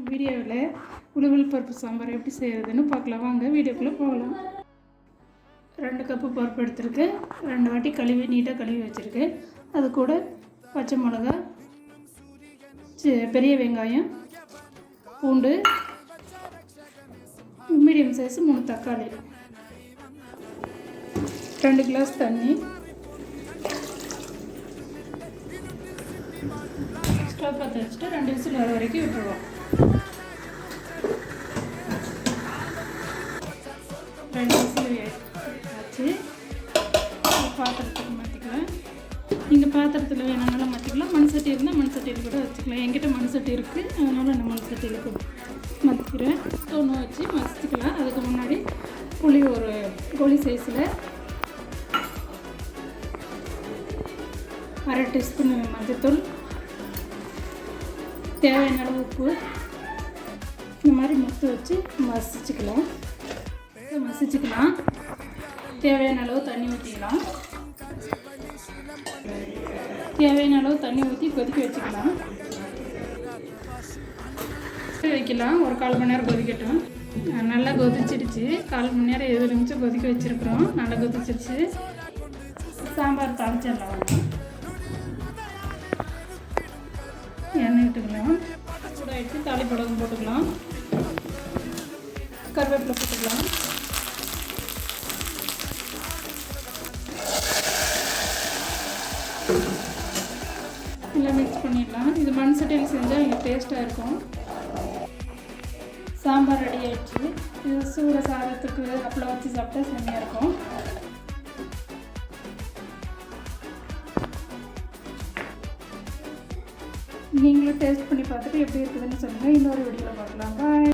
வீடியோவில் உளுவல் பருப்பு சாம்பார் எப்படி செய்கிறதுன்னு பார்க்கலாம். வாங்க வீடியோக்குள்ளே போகலாம். 2 கப்பு பருப்பு எடுத்துருக்கு. 2 வாட்டி கழுவி நீட்டாக கழுவி வச்சுருக்கு. அது கூட பச்சை மிளகா, பெரிய வெங்காயம், பூண்டு, மீடியம் சைஸ் 3 தக்காளி, 2 கிளாஸ் தண்ணி. ஸ்டவ் பற்ற வச்சுட்டு 2 விசில் வர வரைக்கும் விட்டுருவோம். 2 விசில் வச்சு பாத்திரத்துக்கு மாற்றிக்கலாம். நீங்கள் பாத்திரத்தில் வேணுனாலும் மாற்றிக்கலாம். மண் சட்டி இருந்தால் மண் சட்டியில் கூட வச்சுக்கலாம். என்கிட்ட மண் சட்டி இருக்குது, அதனால் நான் மண் சட்டியில் மத்திக்கிறேன். ஒன்று வச்சு மசிச்சுக்கலாம். அதுக்கு முன்னாடி புளி ஒரு கோழி சைஸில் 1/2 டீஸ்பூன் மஞ்சத்தூள், தேவையான அளவு உப்பு, இந்த மாதிரி மொத்த வச்சு மசிச்சுக்கலாம். தேவையான அளவு தண்ணி ஊற்றிக்கலாம். தேவையான அளவு தண்ணி ஊற்றி கொதிக்க வச்சுக்கலாம். வைக்கலாம். ஒரு 1/4 மணி நேரம் கொதிக்கட்டும். நல்லா கொதிச்சிடுச்சு. 1/4 மணி நேரம் 20 நிமிஷம் கொதிக்க வச்சுருக்குறோம். நல்லா கொதிச்சிருச்சு. சாம்பார் தாளிச்சிடலாம். எண்ணெய் விட்டுக்கலாம். சூடாகிடுச்சு. தாளிப்பழம் போட்டுக்கலாம். கருவேப்பிலை போட்டுக்கலாம். எல்லாம் மிக்ஸ் பண்ணிடலாம். இது மண் சட்டியில் செஞ்சால் இங்கே டேஸ்ட்டாக இருக்கும். சாம்பார் ரெடி ஆகிடுச்சு. இது சூட சாதத்துக்கு அப்பளம் வச்சு சாப்பிட்டா செம்மையாக இருக்கும். நீங்களும் டேஸ்ட் பண்ணி பார்த்துட்டு எப்படி இருக்குதுன்னு சொல்லுங்கள். இன்னொரு வீடியோவில் பார்க்கலாம். பாய்.